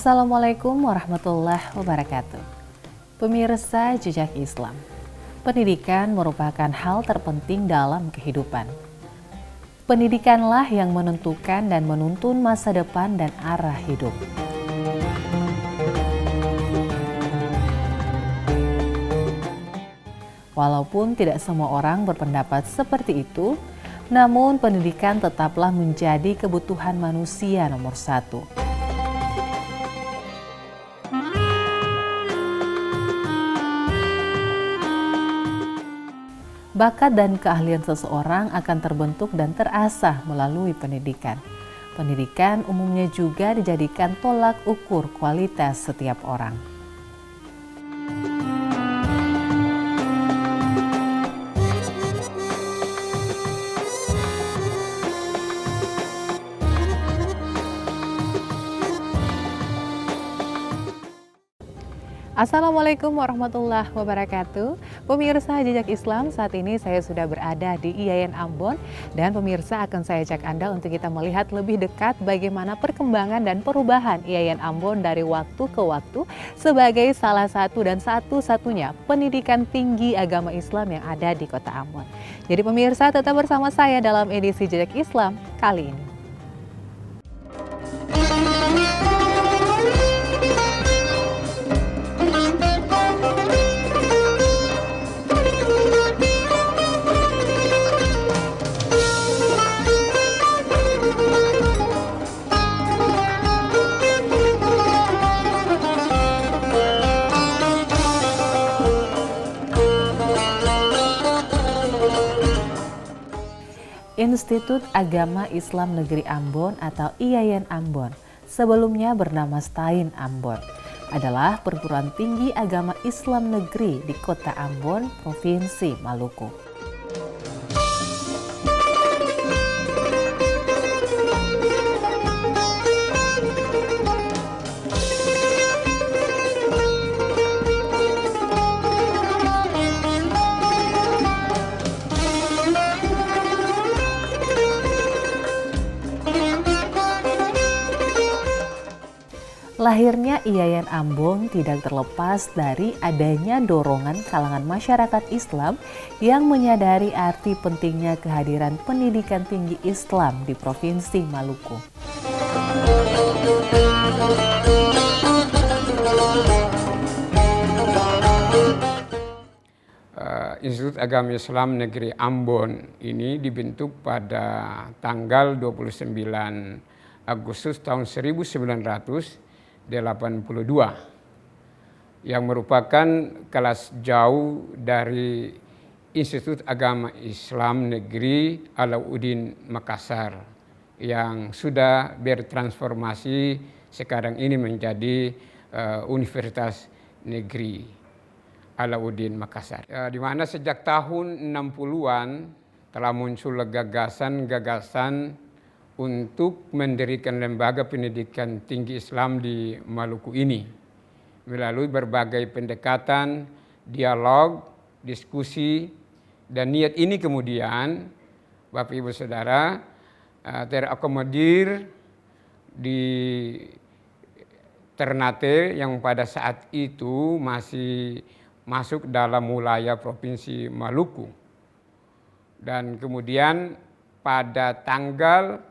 Assalamualaikum warahmatullahi wabarakatuh. Pemirsa Jejak Islam, pendidikan merupakan hal terpenting dalam kehidupan. Pendidikanlah yang menentukan dan menuntun masa depan dan arah hidup. Walaupun tidak semua orang berpendapat seperti itu, namun pendidikan tetaplah menjadi kebutuhan manusia nomor satu. Bakat dan keahlian seseorang akan terbentuk dan terasah melalui pendidikan. Pendidikan umumnya juga dijadikan tolak ukur kualitas setiap orang. Assalamualaikum warahmatullahi wabarakatuh. Pemirsa Jejak Islam, saat ini saya sudah berada di IAIN Ambon dan pemirsa akan saya ajak Anda untuk kita melihat lebih dekat bagaimana perkembangan dan perubahan IAIN Ambon dari waktu ke waktu sebagai salah satu dan satu-satunya pendidikan tinggi agama Islam yang ada di Kota Ambon. Jadi pemirsa tetap bersama saya dalam edisi Jejak Islam kali ini. Institut Agama Islam Negeri Ambon atau IAIN Ambon, sebelumnya bernama STAIN Ambon, adalah perguruan tinggi agama Islam negeri di Kota Ambon, Provinsi Maluku. Lahirnya IAIN Ambon tidak terlepas dari adanya dorongan kalangan masyarakat Islam yang menyadari arti pentingnya kehadiran pendidikan tinggi Islam di Provinsi Maluku. Institut Agama Islam Negeri Ambon ini dibentuk pada tanggal 29 Agustus tahun 1982 yang merupakan kelas jauh dari Institut Agama Islam Negeri Alauddin Makassar yang sudah bertransformasi sekarang ini menjadi Universitas Negeri Alauddin Makassar. Di mana sejak tahun 60-an telah muncul gagasan-gagasan untuk mendirikan lembaga pendidikan tinggi Islam di Maluku ini melalui berbagai pendekatan, dialog, diskusi, dan niat ini kemudian Bapak Ibu Saudara terakomodir di Ternate yang pada saat itu masih masuk dalam wilayah Provinsi Maluku. Dan kemudian pada tanggal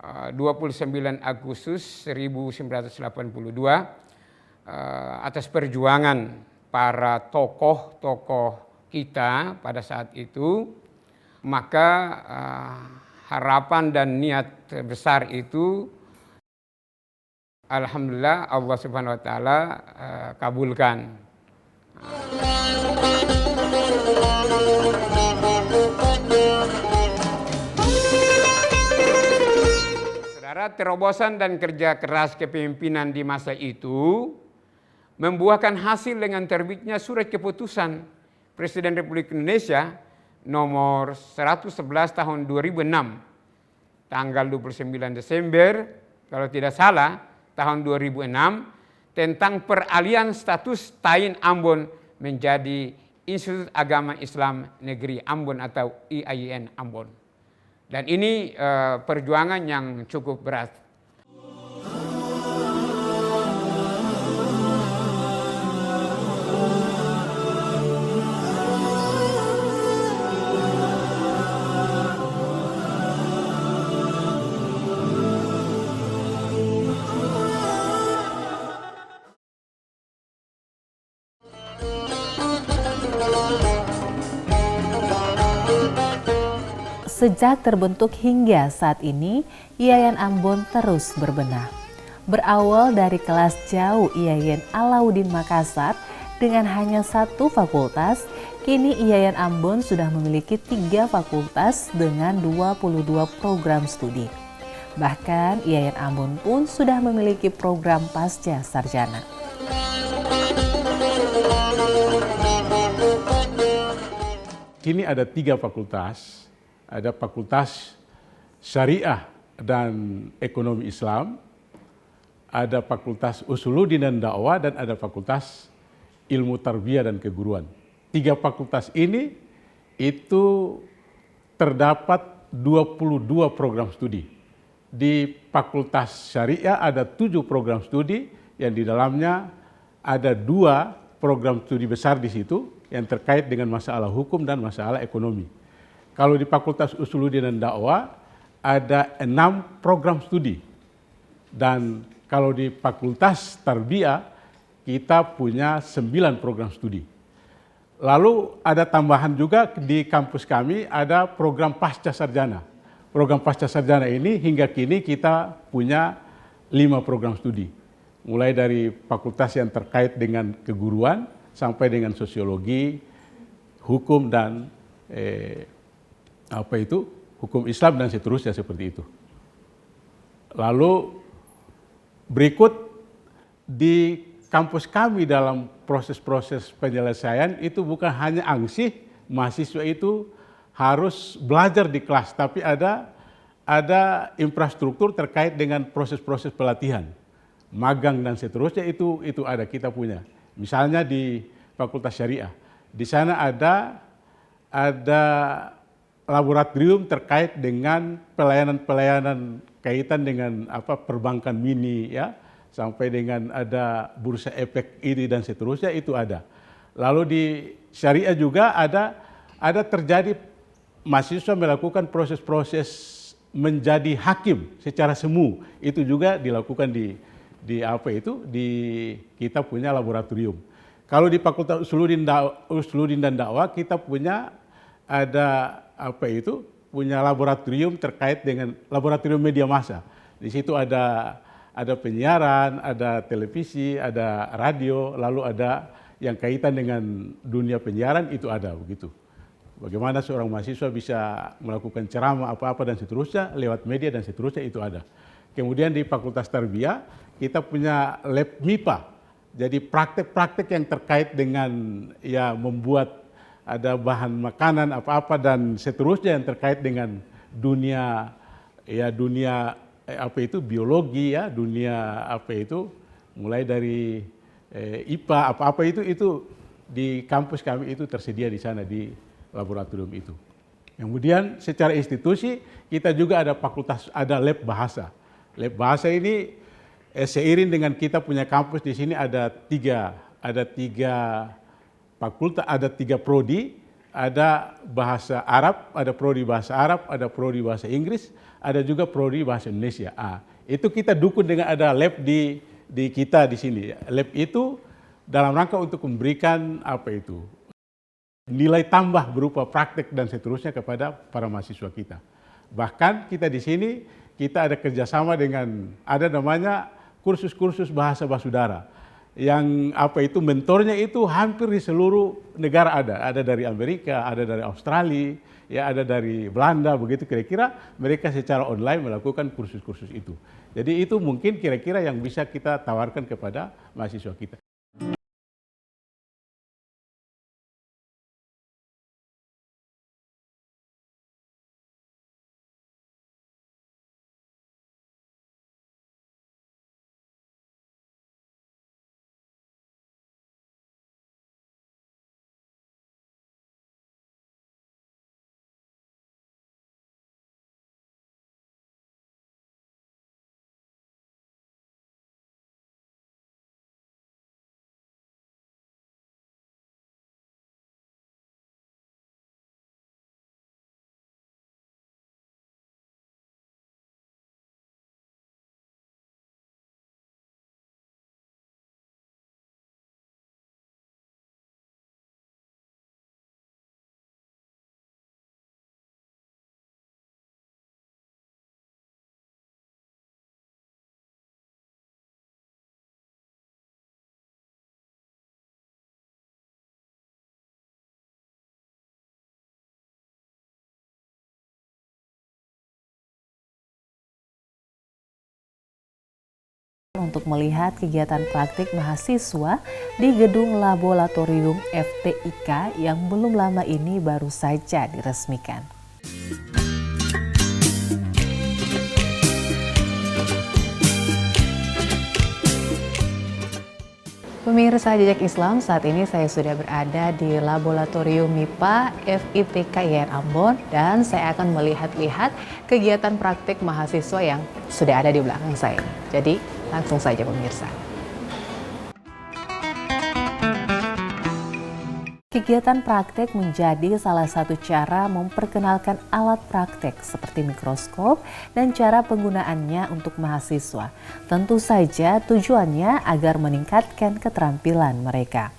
29 Agustus 1982 atas perjuangan para tokoh-tokoh kita pada saat itu, maka harapan dan niat besar itu alhamdulillah Allah Subhanahu wa taala kabulkan. Terobosan dan kerja keras kepemimpinan di masa itu membuahkan hasil dengan terbitnya surat keputusan Presiden Republik Indonesia nomor 111 tahun 2006 tanggal 29 Desember kalau tidak salah tahun 2006 tentang peralihan status STAIN Ambon menjadi Institut Agama Islam Negeri Ambon atau IAIN Ambon. Dan ini perjuangan yang cukup berat. Sejak terbentuk hingga saat ini, IAIN Ambon terus berbenah. Berawal dari kelas jauh IAIN Alauddin Makassar dengan hanya satu fakultas, kini IAIN Ambon sudah memiliki 3 fakultas dengan 22 program studi. Bahkan IAIN Ambon pun sudah memiliki program pasca sarjana. Kini ada 3 fakultas, ada Fakultas Syariah dan Ekonomi Islam, ada Fakultas Usuluddin dan Dakwah, dan ada Fakultas Ilmu Tarbiyah dan Keguruan. 3 fakultas ini itu terdapat 22 program studi. Di Fakultas Syariah ada 7 program studi yang di dalamnya ada 2 program studi besar di situ yang terkait dengan masalah hukum dan masalah ekonomi. Kalau di Fakultas Usuluddin dan Dakwah ada 6 program studi. Dan kalau di Fakultas Tarbiyah kita punya 9 program studi. Lalu ada tambahan juga di kampus kami ada program pasca sarjana. Program pasca sarjana ini hingga kini kita punya 5 program studi. Mulai dari fakultas yang terkait dengan keguruan sampai dengan sosiologi, hukum dan hukum Islam dan seterusnya seperti itu. Lalu berikut di kampus kami dalam proses-proses penyelesaian itu bukan hanya ansih mahasiswa itu harus belajar di kelas, tapi ada infrastruktur terkait dengan proses-proses pelatihan, magang dan seterusnya itu ada kita punya. Misalnya di Fakultas Syariah, di sana ada laboratorium terkait dengan pelayanan kaitan dengan perbankan mini ya, sampai dengan ada bursa efek ini dan seterusnya itu ada. Lalu di Syariah juga ada terjadi mahasiswa melakukan proses-proses menjadi hakim secara semu, itu juga dilakukan di kita punya laboratorium. Kalau di Fakultas Usuluddin dan Dakwah kita punya punya laboratorium terkait dengan laboratorium media massa. Di situ ada penyiaran, ada televisi, ada radio, lalu ada yang kaitan dengan dunia penyiaran itu ada begitu. Bagaimana seorang mahasiswa bisa melakukan ceramah apa-apa dan seterusnya lewat media dan seterusnya itu ada. Kemudian di Fakultas Tarbiyah kita punya lab MIPA. Jadi praktek-praktek yang terkait dengan ya membuat ada bahan makanan apa-apa dan seterusnya yang terkait dengan dunia biologi ya, dunia mulai dari IPA apa-apa itu di kampus kami itu tersedia di sana di laboratorium itu. Kemudian secara institusi kita juga ada fakultas, ada lab bahasa. Lab bahasa ini seiring dengan kita punya kampus di sini ada tiga fakultas, ada 3 prodi, ada bahasa Arab, ada prodi bahasa Arab, ada prodi bahasa Inggris, ada juga prodi bahasa Indonesia. Itu kita dukung dengan ada lab di kita di sini. Lab itu dalam rangka untuk memberikan nilai tambah berupa praktek dan seterusnya kepada para mahasiswa kita. Bahkan kita di sini kita ada kerjasama dengan ada namanya kursus-kursus bahasa Basudara yang mentornya itu hampir di seluruh negara ada dari Amerika, ada dari Australia, ya ada dari Belanda begitu kira-kira mereka secara online melakukan kursus-kursus itu. Jadi itu mungkin kira-kira yang bisa kita tawarkan kepada mahasiswa kita. untuk melihat kegiatan praktik mahasiswa di gedung laboratorium FTIK yang belum lama ini baru saja diresmikan. Pemirsa Jejak Islam, saat ini saya sudah berada di Laboratorium MIPA FIPK IAIN Ambon dan saya akan melihat-lihat kegiatan praktik mahasiswa yang sudah ada di belakang saya. Jadi langsung saja pemirsa. Kegiatan praktek menjadi salah satu cara memperkenalkan alat praktek seperti mikroskop dan cara penggunaannya untuk mahasiswa. Tentu saja tujuannya agar meningkatkan keterampilan mereka.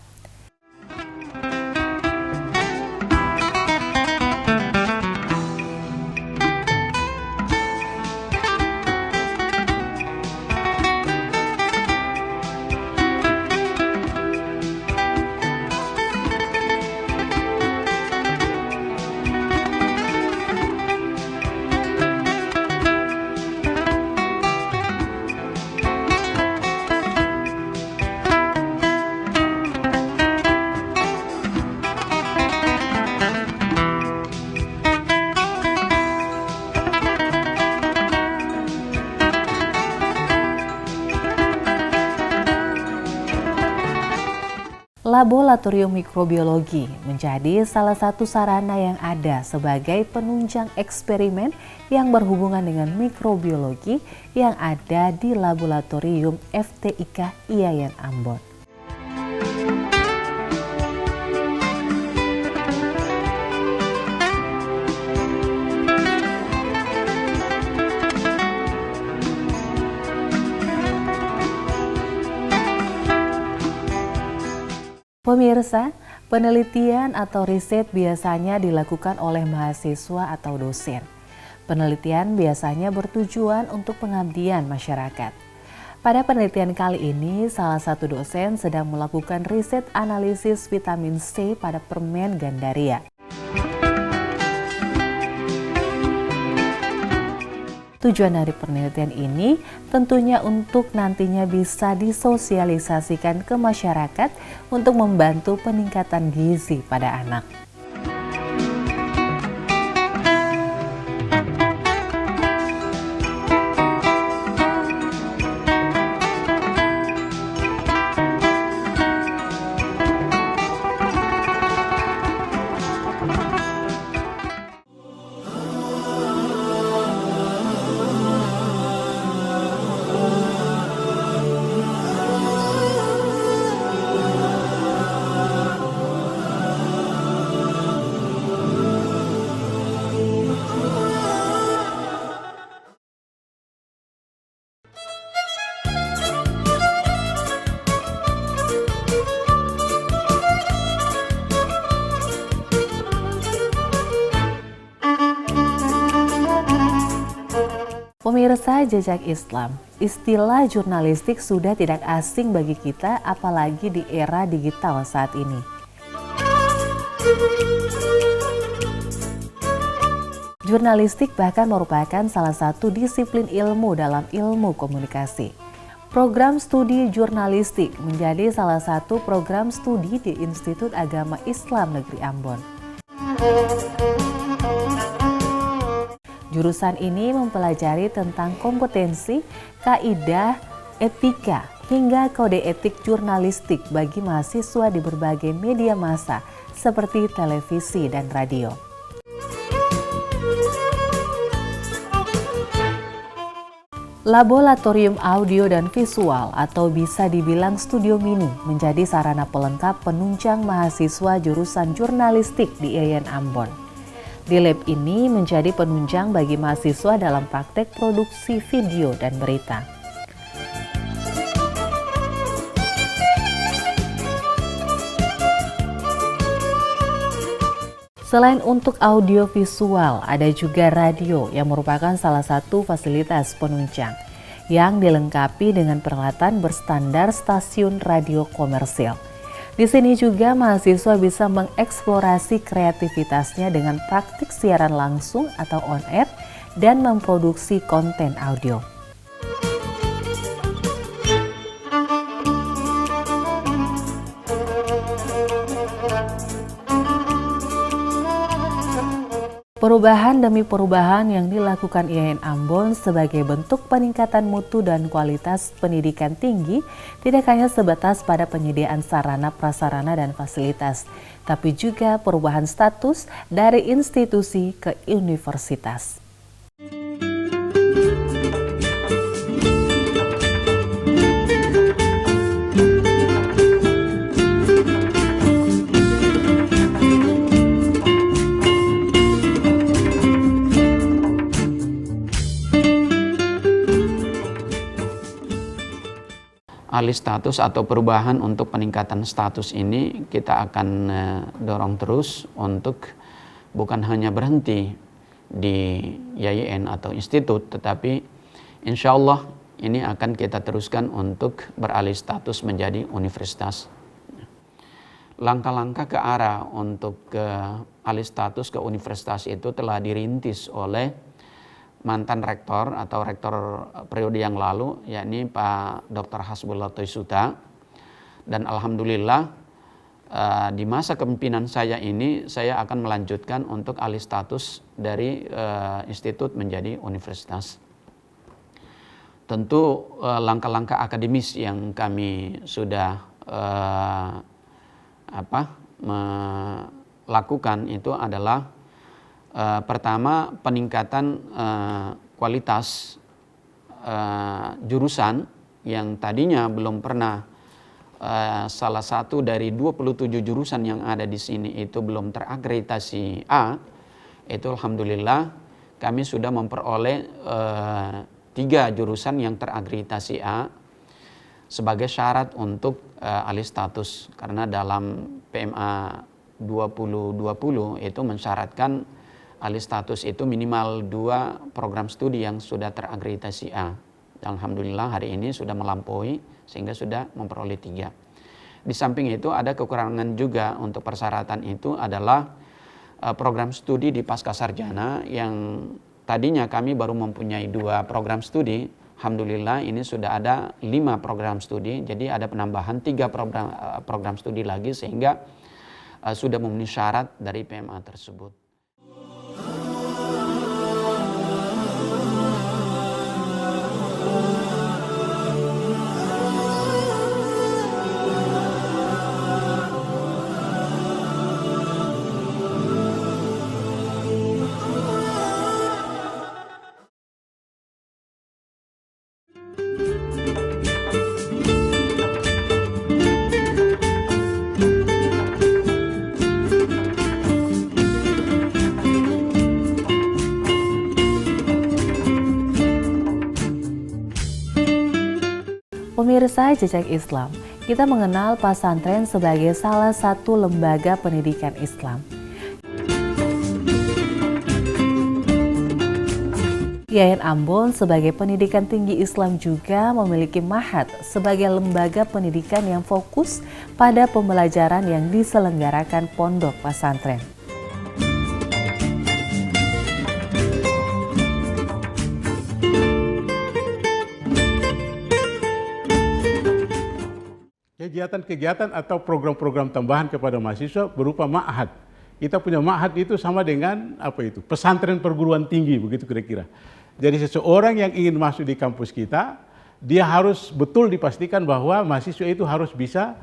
Laboratorium mikrobiologi menjadi salah satu sarana yang ada sebagai penunjang eksperimen yang berhubungan dengan mikrobiologi yang ada di Laboratorium FTIK IAIN Ambon. Pemirsa, penelitian atau riset biasanya dilakukan oleh mahasiswa atau dosen. Penelitian biasanya bertujuan untuk pengabdian masyarakat. Pada penelitian kali ini, salah satu dosen sedang melakukan riset analisis vitamin C pada permen Gandaria. Tujuan dari penelitian ini tentunya untuk nantinya bisa disosialisasikan ke masyarakat untuk membantu peningkatan gizi pada anak. Pemirsa Jejak Islam, istilah jurnalistik sudah tidak asing bagi kita apalagi di era digital saat ini. Jurnalistik bahkan merupakan salah satu disiplin ilmu dalam ilmu komunikasi. Program studi jurnalistik menjadi salah satu program studi di Institut Agama Islam Negeri Ambon. Jurusan ini mempelajari tentang kompetensi, kaidah, etika, hingga kode etik jurnalistik bagi mahasiswa di berbagai media massa seperti televisi dan radio. Laboratorium audio dan visual atau bisa dibilang studio mini menjadi sarana pelengkap penunjang mahasiswa jurusan jurnalistik di IAIN Ambon. Di lab ini menjadi penunjang bagi mahasiswa dalam praktek produksi video dan berita. Selain untuk audio visual, ada juga radio yang merupakan salah satu fasilitas penunjang yang dilengkapi dengan peralatan berstandar stasiun radio komersil. Di sini juga mahasiswa bisa mengeksplorasi kreativitasnya dengan praktik siaran langsung atau on air dan memproduksi konten audio. Perubahan demi perubahan yang dilakukan IAIN Ambon sebagai bentuk peningkatan mutu dan kualitas pendidikan tinggi tidak hanya sebatas pada penyediaan sarana, prasarana, dan fasilitas, tapi juga perubahan status dari institusi ke universitas. Alih status atau perubahan untuk peningkatan status ini kita akan dorong terus untuk bukan hanya berhenti di IAIN atau institut, tetapi insya Allah ini akan kita teruskan untuk beralih status menjadi universitas. Langkah-langkah ke arah untuk alih status ke universitas itu telah dirintis oleh mantan rektor atau rektor periode yang lalu, yakni Pak Dr. Hasbullah Toisuta. Dan alhamdulillah di masa kepemimpinan saya ini saya akan melanjutkan untuk alih status dari institut menjadi universitas. Tentu langkah-langkah akademis yang kami sudah melakukan itu adalah pertama, peningkatan kualitas jurusan yang tadinya belum pernah salah satu dari 27 jurusan yang ada di sini itu belum terakreditasi A. Itu alhamdulillah kami sudah memperoleh 3 jurusan yang terakreditasi A sebagai syarat untuk alih status, karena dalam PMA 2020 itu mensyaratkan alih status itu minimal 2 program studi yang sudah terakreditasi A. Alhamdulillah hari ini sudah melampaui sehingga sudah memperoleh 3. Di samping itu ada kekurangan juga untuk persyaratan itu adalah program studi di Pascasarjana yang tadinya kami baru mempunyai 2 program studi. Alhamdulillah ini sudah ada 5 program studi, jadi ada penambahan 3 program studi lagi sehingga sudah memenuhi syarat dari PMA tersebut. Pemirsa Jejak Islam, kita mengenal pesantren sebagai salah satu lembaga pendidikan Islam. IAIN Ambon sebagai pendidikan tinggi Islam juga memiliki Ma'had sebagai lembaga pendidikan yang fokus pada pembelajaran yang diselenggarakan pondok pesantren. Kegiatan-kegiatan atau program-program tambahan kepada mahasiswa berupa ma'had. Kita punya ma'had itu sama dengan pesantren perguruan tinggi, begitu kira-kira. Jadi seseorang yang ingin masuk di kampus kita, dia harus betul dipastikan bahwa mahasiswa itu harus bisa,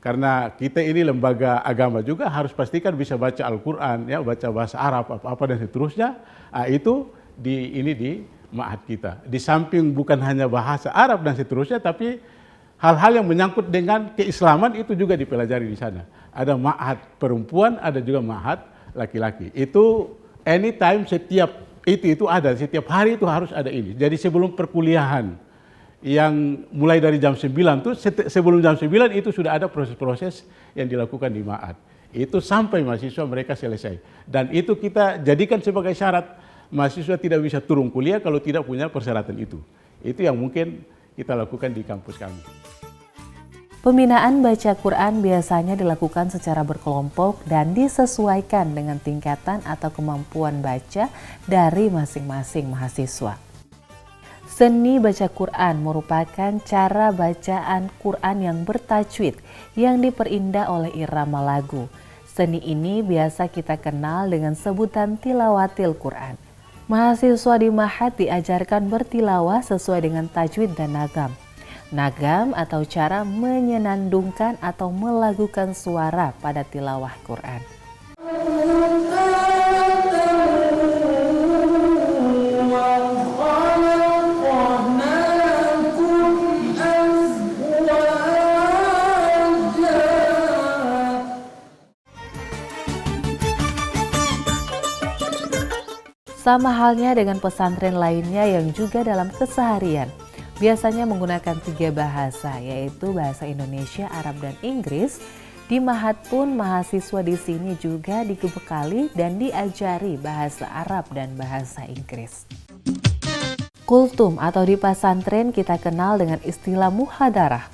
karena kita ini lembaga agama juga, harus pastikan bisa baca Al-Quran, ya, baca bahasa Arab, apa-apa dan seterusnya. Itu di ma'had kita. Di samping bukan hanya bahasa Arab dan seterusnya, tapi hal-hal yang menyangkut dengan keislaman itu juga dipelajari di sana. Ada ma'had perempuan, ada juga ma'had laki-laki. Itu anytime, setiap itu ada, setiap hari itu harus ada ini. Jadi sebelum perkuliahan yang mulai dari jam 9 itu, sebelum jam 9 itu sudah ada proses-proses yang dilakukan di ma'had. Itu sampai mahasiswa mereka selesai. Dan itu kita jadikan sebagai syarat, mahasiswa tidak bisa turun kuliah kalau tidak punya persyaratan itu. Itu yang mungkin kita lakukan di kampus kami. Pembinaan baca Quran biasanya dilakukan secara berkelompok dan disesuaikan dengan tingkatan atau kemampuan baca dari masing-masing mahasiswa. Seni baca Quran merupakan cara bacaan Quran yang bertajwid yang diperindah oleh irama lagu. Seni ini biasa kita kenal dengan sebutan tilawatil Quran. Mahasiswa di Ma'had diajarkan bertilawah sesuai dengan tajwid dan nagam. Nagam atau cara menyenandungkan atau melagukan suara pada tilawah Quran. Sama halnya dengan pesantren lainnya yang juga dalam keseharian, biasanya menggunakan 3 bahasa, yaitu bahasa Indonesia, Arab, dan Inggris. Di Ma'had pun mahasiswa di sini juga dibekali dan diajari bahasa Arab dan bahasa Inggris. Kultum atau di pesantren kita kenal dengan istilah muhadarah.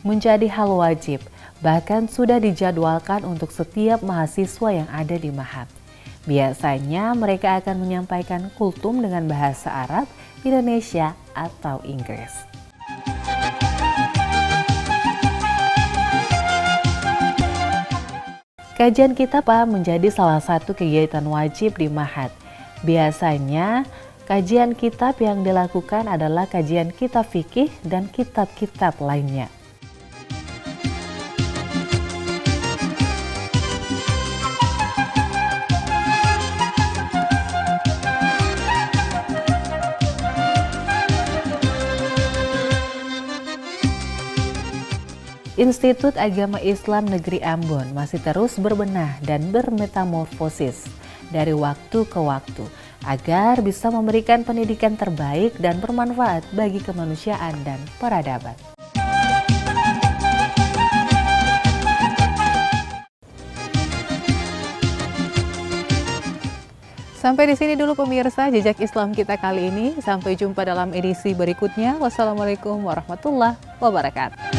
Menjadi hal wajib, bahkan sudah dijadwalkan untuk setiap mahasiswa yang ada di Ma'had. Biasanya mereka akan menyampaikan kultum dengan bahasa Arab, Indonesia, atau Inggris. Kajian kitab menjadi salah satu kegiatan wajib di Ma'had. Biasanya kajian kitab yang dilakukan adalah kajian kitab fikih dan kitab-kitab lainnya. Institut Agama Islam Negeri Ambon masih terus berbenah dan bermetamorfosis dari waktu ke waktu agar bisa memberikan pendidikan terbaik dan bermanfaat bagi kemanusiaan dan peradaban. Sampai di sini dulu pemirsa Jejak Islam kita kali ini. Sampai jumpa dalam edisi berikutnya. Wassalamualaikum warahmatullahi wabarakatuh.